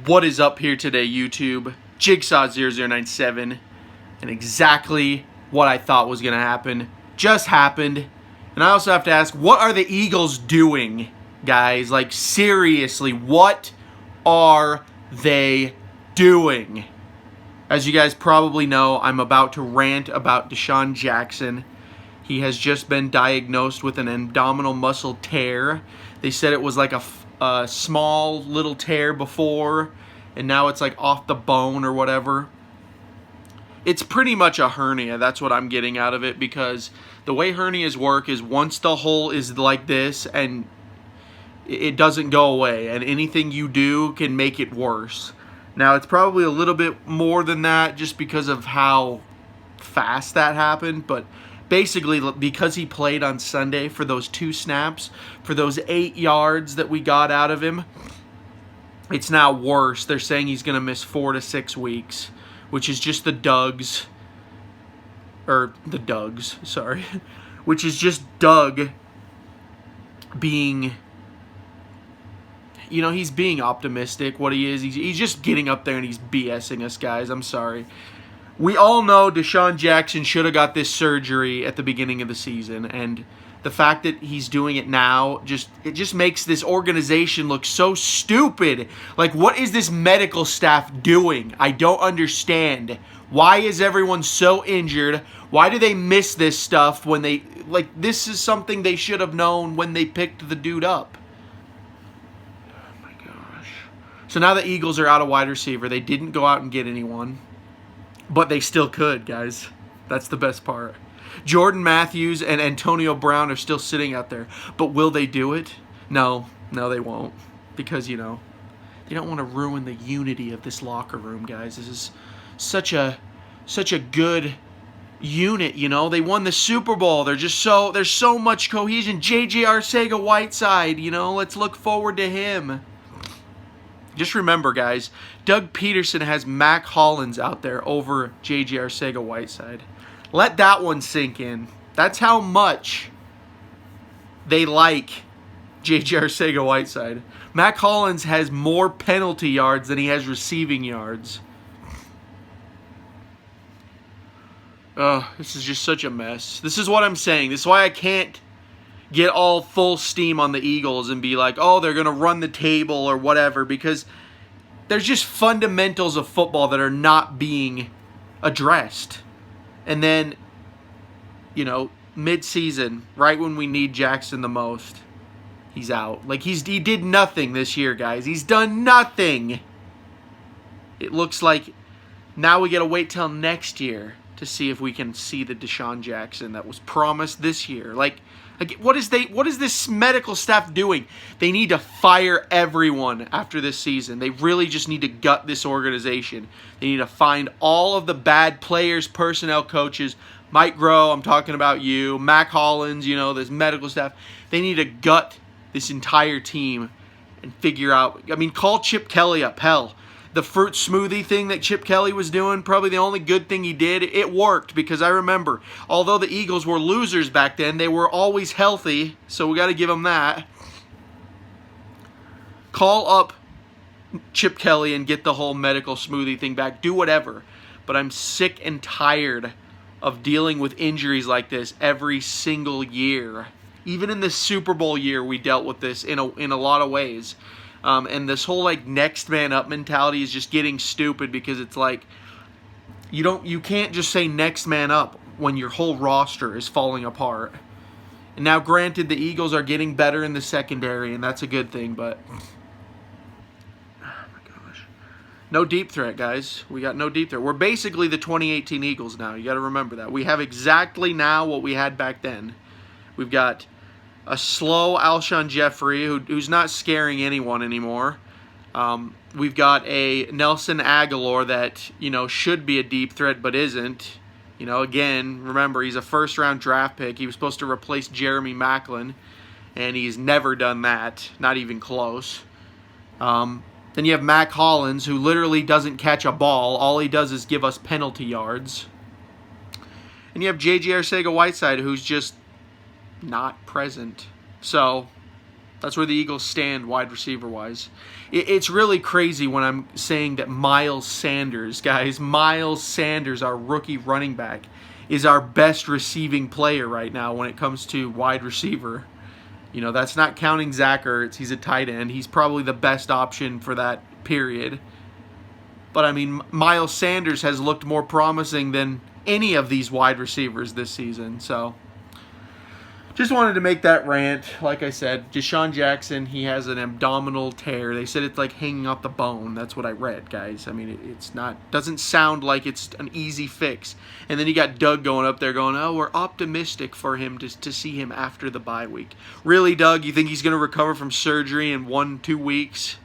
What is up here today, YouTube? Jigsaw0097, and exactly what I thought was going to happen just happened. And I also have to ask, what are the Eagles doing, guys? Like, seriously, what are they doing? As you guys probably know, I'm about to rant about DESEAN Jackson. He has just been diagnosed with an abdominal muscle tear. They said it was like a small little tear before, and now it's like off the bone or whatever. It's pretty much a hernia. That's what I'm getting out of it, because the way hernias work is once the hole is like this and it doesn't go away, and anything you do can make it worse. Now, it's probably a little bit more than that just because of how fast that happened, but basically, because he played on Sunday for those 2 snaps, for those 8 yards that we got out of him, it's now worse. They're saying he's going to miss 4 to 6 weeks, which is just which is just Doug being, you know, he's being optimistic. What he is, he's just getting up there and he's BSing us, guys. I'm sorry. We all know DESEAN Jackson should have got this surgery at the beginning of the season, and the fact that he's doing it now, it just makes this organization look so stupid. Like, what is this medical staff doing? I don't understand. Why is everyone so injured? Why do they miss this stuff when they, like, this is something they should have known when they picked the dude up. Oh my gosh. So now the Eagles are out of wide receiver. They didn't go out and get anyone, but they still could, guys. That's the best part. Jordan Matthews and Antonio Brown are still sitting out there. But will they do it? No, they won't. Because, you know, they don't want to ruin the unity of this locker room, guys. This is such a good unit, you know. They won the Super Bowl. There's so much cohesion. J.J. Arcega-Whiteside, you know, let's look forward to him. Just remember, guys, Doug Peterson has Mac Hollins out there over J.J. Arcega-Whiteside. Let that one sink in. That's how much they like J.J. Arcega-Whiteside. Mac Hollins has more penalty yards than he has receiving yards. This is just such a mess. This is what I'm saying. This is why I can't get all full steam on the Eagles and be like, oh, they're going to run the table or whatever, because there's just fundamentals of football that are not being addressed. And then, you know, mid-season, right when we need Jackson the most, he's out. Like, he did nothing this year, guys. He's done nothing. It looks like now we got to wait till next year to see if we can see the DESEAN Jackson that was promised this year. Like, what is this medical staff doing? They need to fire everyone after this season. They really just need to gut this organization. They need to find all of the bad players, personnel, coaches. Mike Groh, I'm talking about you. Mac Hollins, you know, this medical staff. They need to gut this entire team and figure out. I mean, call Chip Kelly up. Hell, the fruit smoothie thing that Chip Kelly was doing, probably the only good thing he did, it worked, because I remember, although the Eagles were losers back then, they were always healthy, so we got to give them that. Call up Chip Kelly and get the whole medical smoothie thing back. Do whatever. But I'm sick and tired of dealing with injuries like this every single year. Even in the Super Bowl year, we dealt with this in a lot of ways. And this whole, like, next man up mentality is just getting stupid, because it's like you can't just say next man up when your whole roster is falling apart. And now, granted, the Eagles are getting better in the secondary, and that's a good thing, but oh my gosh, no deep threat, guys. We got no deep threat. We're basically the 2018 Eagles now. You got to remember that. We have exactly now what we had back then. We've got a slow Alshon Jeffrey who's not scaring anyone anymore. We've got a Nelson Aguilar that, you know, should be a deep threat but isn't. You know, again, remember, he's a first-round draft pick. He was supposed to replace Jeremy Maclin, and he's never done that, not even close. Then you have Mac Hollins, who literally doesn't catch a ball. All he does is give us penalty yards. And you have J.J. Arcega-Whiteside, who's just not present. So That's where the Eagles stand wide receiver-wise. It's really crazy when I'm saying that Miles Sanders, guys, Miles Sanders, our rookie running back, is our best receiving player right now when it comes to wide receiver. You know, that's not counting Zach Ertz. He's a tight end. He's probably the best option for that period. But, I mean, Miles Sanders has looked more promising than any of these wide receivers this season. So, just wanted to make that rant. Like I said, DeSean Jackson, he has an abdominal tear. They said it's like hanging off the bone. That's what I read, guys. I mean, it's not, doesn't sound like it's an easy fix. And then you got Doug going up there going, oh, we're optimistic for him to see him after the bye week. Really, Doug? You think he's going to recover from surgery in 1-2 weeks?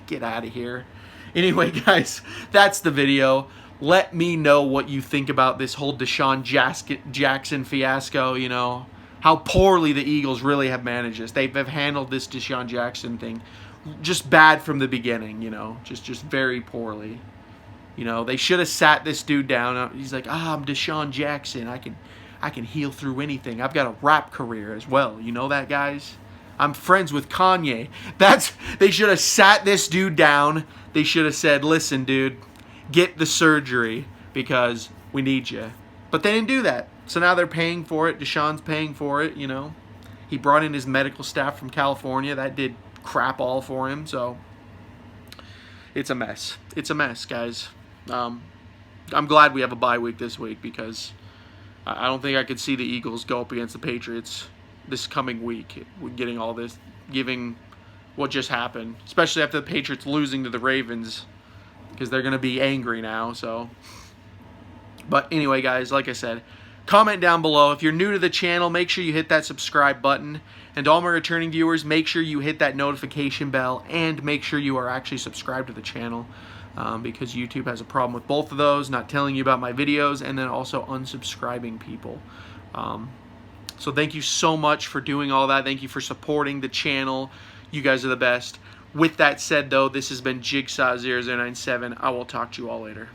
Get out of here. Anyway, guys, that's the video. Let me know what you think about this whole DeSean Jackson fiasco, you know. How poorly the Eagles really have managed this. They've handled this DeSean Jackson thing just bad from the beginning, you know. Just very poorly. You know, they should have sat this dude down. He's like, I'm DeSean Jackson. I can heal through anything. I've got a rap career as well. You know that, guys? I'm friends with Kanye. They should have sat this dude down. They should have said, listen, dude, get the surgery because we need you. But they didn't do that. So now they're paying for it. DeSean's paying for it, you know. He brought in his medical staff from California. That did crap all for him. So it's a mess. It's a mess, guys. I'm glad we have a bye week this week because I don't think I could see the Eagles go up against the Patriots this coming week, getting all this, giving what just happened, especially after the Patriots losing to the Ravens, because they're going to be angry now. So, but anyway, guys, like I said, comment down below. If you're new to the channel, make sure you hit that subscribe button. And to all my returning viewers, make sure you hit that notification bell and make sure you are actually subscribed to the channel, because YouTube has a problem with both of those, not telling you about my videos and then also unsubscribing people. So thank you so much for doing all that. Thank you for supporting the channel. You guys are the best. With that said, though, this has been Jigsaw0097. I will talk to you all later.